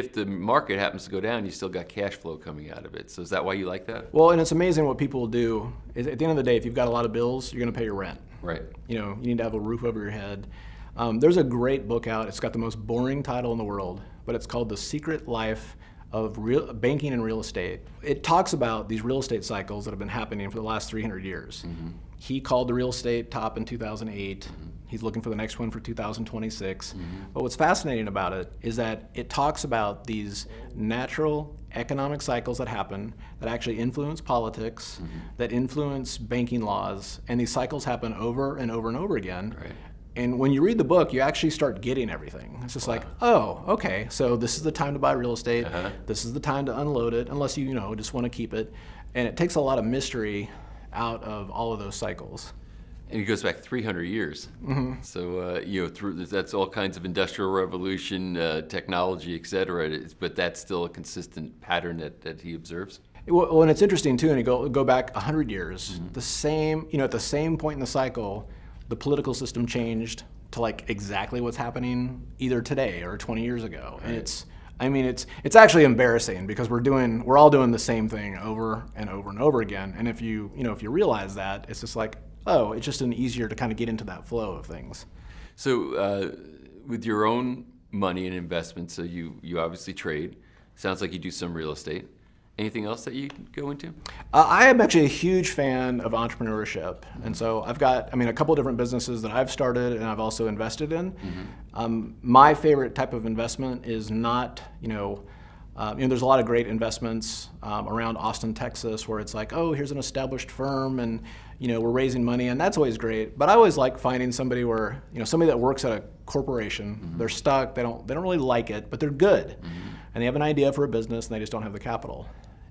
if the market happens to go down, you still got cash flow coming out of it. So is that why you like that? Well, and it's amazing what people will do. Is at the end of the day, if you've got a lot of bills, you're going to pay your rent. Right. You know, you need to have a roof over your head. There's a great book out. It's got the most boring title in the world, but it's called The Secret Life of Banking and Real Estate. It talks about these real estate cycles that have been happening for the last 300 years. He called the real estate top in 2008. He's looking for the next one for 2026. But what's fascinating about it is that it talks about these natural economic cycles that happen that actually influence politics, that influence banking laws, and these cycles happen over and over and over again. Right. And when you read the book, you actually start getting everything. It's just like, oh, okay, so this is the time to buy real estate. This is the time to unload it, unless you know, just want to keep it. And it takes a lot of mystery out of all of those cycles. And it goes back 300 years. So, you know, that's all kinds of industrial revolution, technology, et cetera. But that's still a consistent pattern that he observes. Well, and it's interesting too, and you go back 100 years, the same, you know, at the same point in the cycle, the political system changed to like exactly what's happening either today or 20 years ago. And it's actually embarrassing because we're all doing the same thing over and over and over again. And if you realize that, it's just like, oh, it's just easier to kind of get into that flow of things. So with your own money and investments, so you obviously trade. Sounds like you do some real estate. Anything else that you go into? I am actually a huge fan of entrepreneurship. And so I've got, a couple different businesses that I've started and I've also invested in. My favorite type of investment is not, there's a lot of great investments around Austin, Texas, where it's like, oh, here's an established firm and, we're raising money, and that's always great. But I always like finding somebody where, somebody that works at a corporation, they're stuck, they don't really like it, but they're good. And they have an idea for a business and they just don't have the capital.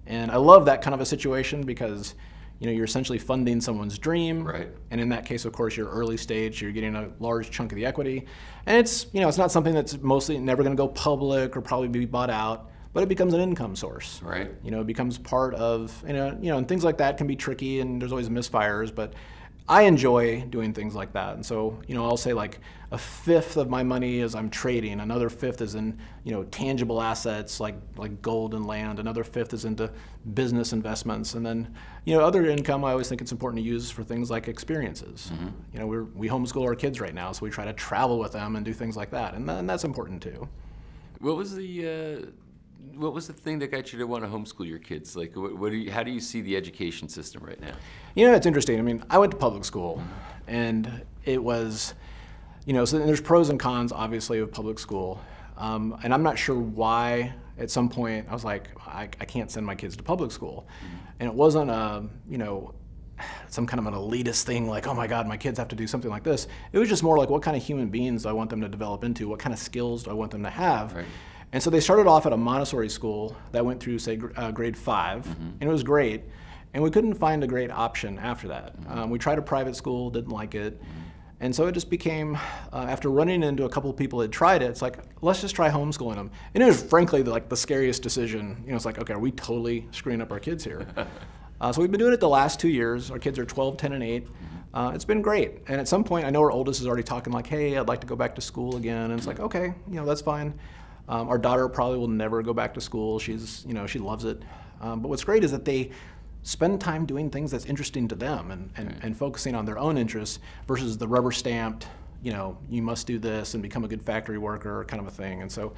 And I love that kind of a situation because you're essentially funding someone's dream. Right. And in that case, of course, you're early stage, you're getting a large chunk of the equity. And it's, it's not something that's mostly never going to go public or probably be bought out, but it becomes an income source. Right. It becomes part of, and things like that can be tricky and there's always misfires, but I enjoy doing things like that. And so, I'll say like a fifth of my money is I'm trading, another fifth is in, tangible assets like gold and land, another fifth is into business investments. And then, other income I always think it's important to use for things like experiences. We homeschool our kids right now, so we try to travel with them and do things like that. And that's important too. What was the thing that got you to want to homeschool your kids? Like, how do you see the education system right now? It's interesting. I went to public school, and it was, so there's pros and cons, obviously, of public school. And I'm not sure why, at some point, I was like, I can't send my kids to public school. And it wasn't some kind of an elitist thing like, oh my God, my kids have to do something like this. It was just more like, what kind of human beings do I want them to develop into? What kind of skills do I want them to have? Right. And so they started off at a Montessori school that went through, say, grade 5, and it was great. And we couldn't find a great option after that. We tried a private school, didn't like it. And so it just became, after running into a couple of people that had tried it, it's like, let's just try homeschooling them. And it was frankly the scariest decision. It's like, okay, are we totally screwing up our kids here? So we've been doing it the last 2 years. Our kids are 12, 10, and 8. It's been great. And at some point, I know our oldest is already talking like, hey, I'd like to go back to school again. And it's like, okay, that's fine. Our daughter probably will never go back to school. She's, she loves it. But what's great is that they spend time doing things that's interesting to them and focusing on their own interests versus the rubber stamped, you must do this and become a good factory worker kind of a thing. And so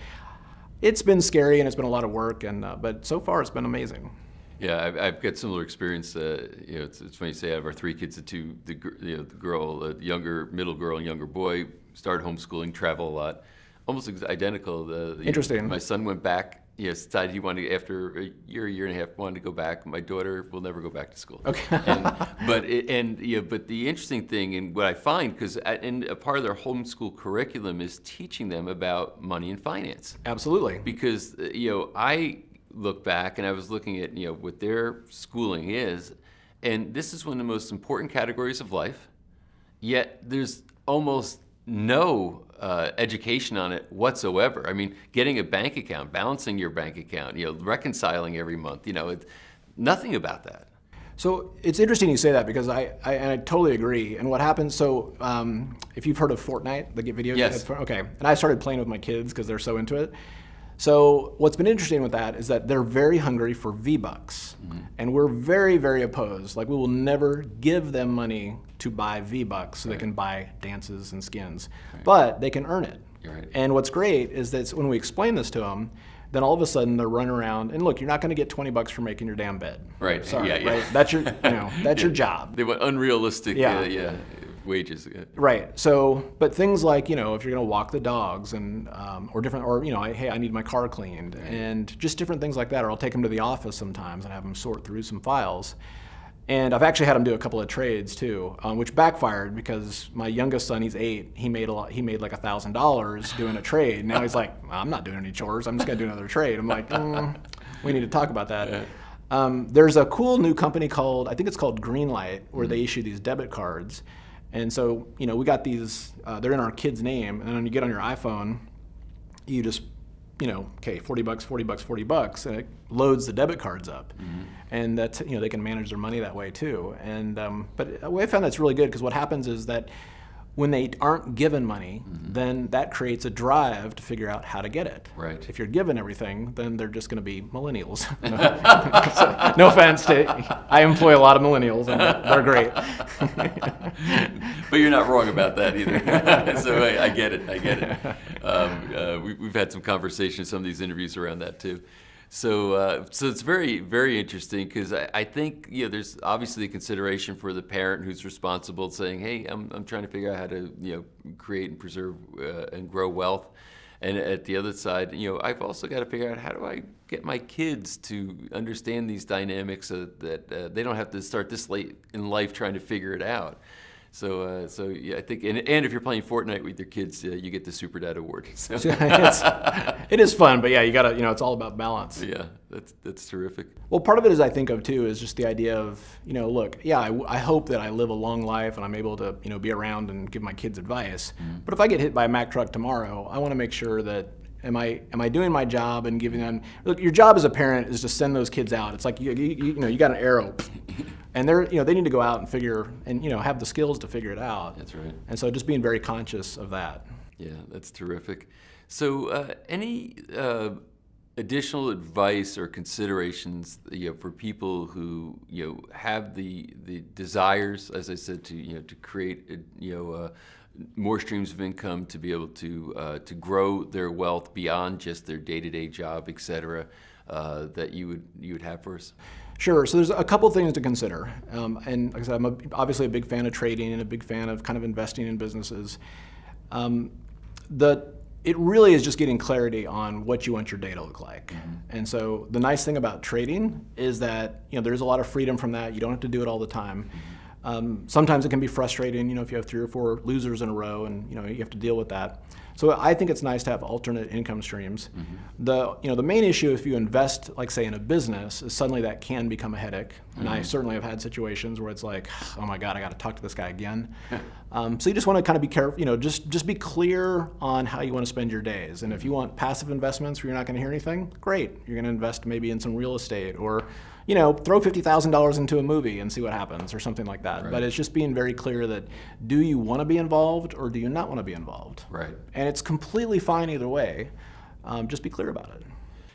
it's been scary and it's been a lot of work, but so far it's been amazing. Yeah, I've got similar experience. It's funny you say I have our 3 kids, the girl, the younger middle girl and younger boy, started homeschooling, travel a lot. Almost identical. Interesting. My son went back. Decided he wanted to, after a year and a half, wanted to go back. My daughter will never go back to school. Okay. But the interesting thing, and what I find, because a part of their homeschool curriculum is teaching them about money and finance. Absolutely. Because I look back and I was looking at what their schooling is, and this is one of the most important categories of life. Yet there's almost no education on it whatsoever. Getting a bank account, balancing your bank account, reconciling every month, it's nothing about that. So it's interesting you say that because I totally agree. And what happens, so if you've heard of Fortnite, the video game? Yes. Okay, and I started playing with my kids because they're so into it. So what's been interesting with that is that they're very hungry for V-Bucks. And we're very, very opposed. Like, we will never give them money to buy V-Bucks so they can buy dances and skins. But they can earn it. And what's great is that when we explain this to them, then all of a sudden they're running around, and look, you're not going to get 20 bucks for making your damn bed. Right. Sorry, yeah. right? That's your, that's your job. They want unrealistic, wages. Right. So, but things like, if you're going to walk the dogs and, or different, or, hey, I need my car cleaned, and just different things like that. Or I'll take them to the office sometimes and have them sort through some files. And I've actually had him do a couple of trades too, which backfired because my youngest son, he's 8. He made like $1,000 doing a trade. Now he's like, I'm not doing any chores. I'm just gonna do another trade. I'm like, we need to talk about that. There's a cool new company called, I think it's called Greenlight, where they issue these debit cards. And so, we got these, they're in our kid's name. And then when you get on your iPhone, you just, okay, 40 bucks, 40 bucks, 40 bucks, and it loads the debit cards up. And that's, they can manage their money that way too. And, but I found that's really good, because what happens is that when they aren't given money, then that creates a drive to figure out how to get it. Right. If you're given everything, then they're just going to be millennials. So, no offense I employ a lot of millennials, and they're great. But you're not wrong about that either. So I get it. We've had some conversations, some of these interviews around that too. So it's very, very interesting, because I think there's obviously a consideration for the parent who's responsible, saying, hey, I'm trying to figure out how to create and preserve and grow wealth. And at the other side, I've also got to figure out, how do I get my kids to understand these dynamics so that they don't have to start this late in life trying to figure it out. So yeah, I think, and if you're playing Fortnite with your kids, you get the Super Dad Award. So. It is fun, but yeah, you gotta, it's all about balance. Yeah, that's terrific. Well, part of it is, I think of too, is just the idea of, look, yeah, I hope that I live a long life and I'm able to, be around and give my kids advice. But if I get hit by a Mack truck tomorrow, I want to make sure that am I doing my job and giving them, look, your job as a parent is to send those kids out. It's like you got an arrow. And they need to go out and figure, and have the skills to figure it out. That's right. And so just being very conscious of that. Yeah, that's terrific. So any additional advice or considerations for people who have the desires, as I said, to create more streams of income, to be able to grow their wealth beyond just their day-to-day job, et cetera, that you would have for us? Sure. So there's a couple things to consider. And like I said, I'm obviously a big fan of trading and a big fan of kind of investing in businesses. It really is just getting clarity on what you want your day to look like. And so the nice thing about trading is that there's a lot of freedom from that. You don't have to do it all the time. Sometimes it can be frustrating, if you have 3 or 4 losers in a row, and you have to deal with that. So I think it's nice to have alternate income streams. The main issue, if you invest, like say in a business, is suddenly that can become a headache. And I certainly have had situations where it's like, oh my God, I got to talk to this guy again. So you just want to kind of be careful, just be clear on how you want to spend your days. And if you want passive investments where you're not going to hear anything, great. You're going to invest maybe in some real estate, or throw $50,000 into a movie and see what happens, or something like that. Right. But it's just being very clear that, do you want to be involved or do you not want to be involved? Right. And it's completely fine either way. Just be clear about it.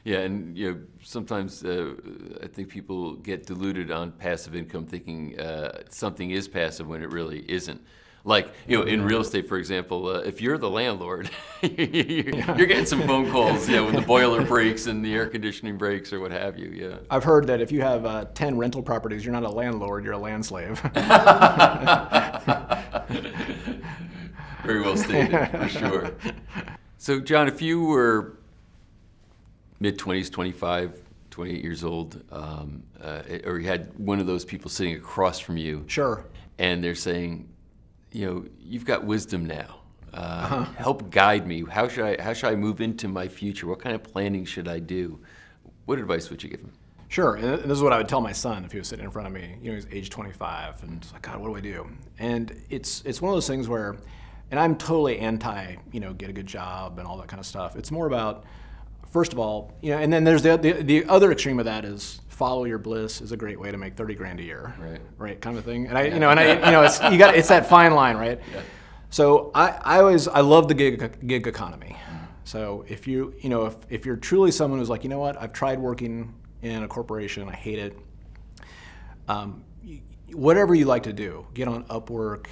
Yeah, and sometimes I think people get deluded on passive income, thinking something is passive when it really isn't. Like, in real estate, for example, if you're the landlord, you're getting some phone calls, when the boiler breaks and the air conditioning breaks or what have you, yeah. I've heard that if you have 10 rental properties, you're not a landlord, you're a land slave. Very well stated, for sure. So, John, if you were mid-20s, 25, 28 years old, or you had one of those people sitting across from you. Sure. And they're saying, you've got wisdom now. Help guide me. How should I move into my future? What kind of planning should I do? What advice would you give him? Sure, and this is what I would tell my son if he was sitting in front of me. He's age 25, and it's like, God, what do I do? And it's one of those things where, and I'm totally anti, get a good job and all that kind of stuff. It's more about, first of all, and then there's the other extreme of that is, follow your bliss is a great way to make 30 grand a year, right, kind of thing. And it's that fine line, right? Yeah. So I love the gig economy. So if if you're truly someone who's like, you know what, I've tried working in a corporation, I hate it. Whatever you like to do, get on Upwork.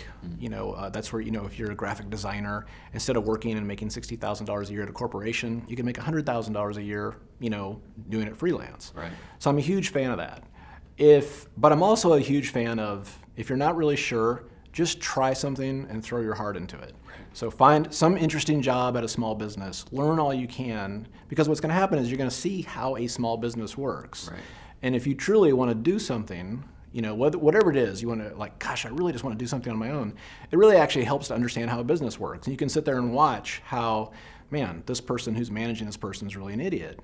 That's where, if you're a graphic designer, instead of working and making $60,000 a year at a corporation, you can make $100,000 a year, doing it freelance. Right. So I'm a huge fan of that. But I'm also a huge fan of, if you're not really sure, just try something and throw your heart into it. Right. So find some interesting job at a small business, learn all you can, because what's going to happen is you're going to see how a small business works. Right. And if you truly want to do something, whatever it is, you want to, like, gosh, I really just want to do something on my own, it really actually helps to understand how a business works. And you can sit there and watch how, man, this person who's managing this person is really an idiot,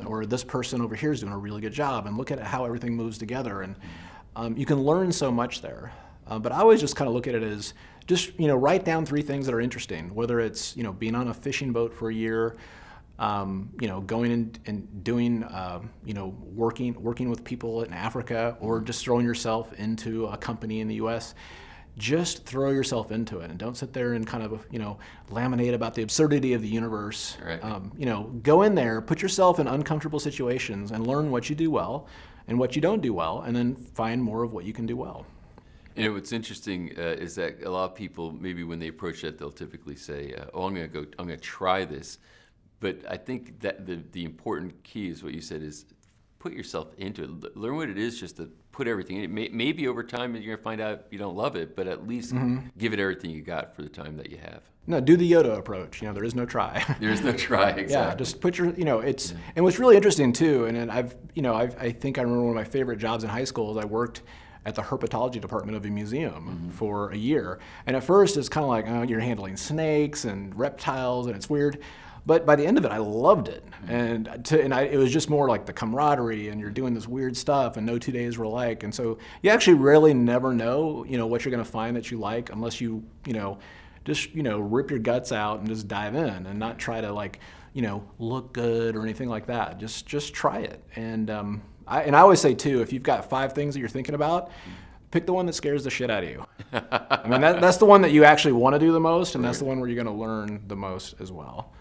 or this person over here is doing a really good job, and look at how everything moves together. And you can learn so mumuch there. But I always just kind of look at it as just, write down 3 things that are interesting, whether it's, being on a fishing boat for a year, going in and doing, working with people in Africa, or just throwing yourself into a company in the U.S. Just throw yourself into it, and don't sit there and kind of, laminate about the absurdity of the universe. Right. Go in there, put yourself in uncomfortable situations, and learn what you do well and what you don't do well, and then find more of what you can do well. What's interesting is that a lot of people, maybe when they approach that, they'll typically say, "Oh, I'm going to try this." But I think that the important key is what you said, is put yourself into it. Learn what it is, just to put everything in it. Maybe over time you're going to find out you don't love it, but at least give it everything you got for the time that you have. No, do the Yoda approach. There is no try. There is no try, exactly. Yeah, just put your, it's, and what's really interesting too, and I think I remember one of my favorite jobs in high school is I worked at the herpetology department of a museum for a year. And at first it's kind of like, oh, you're handling snakes and reptiles and it's weird. But by the end of it, I loved it. And it was just more like the camaraderie, and you're doing this weird stuff, and no 2 days were alike. And so you actually really never know, what you're going to find that you like, unless you, just, rip your guts out and just dive in, and not try to, like, look good or anything like that. Just try it. And I always say too, if you've got 5 things that you're thinking about, pick the one that scares the shit out of you. I mean, that's the one that you actually want to do the most, and that's the one where you're going to learn the most as well.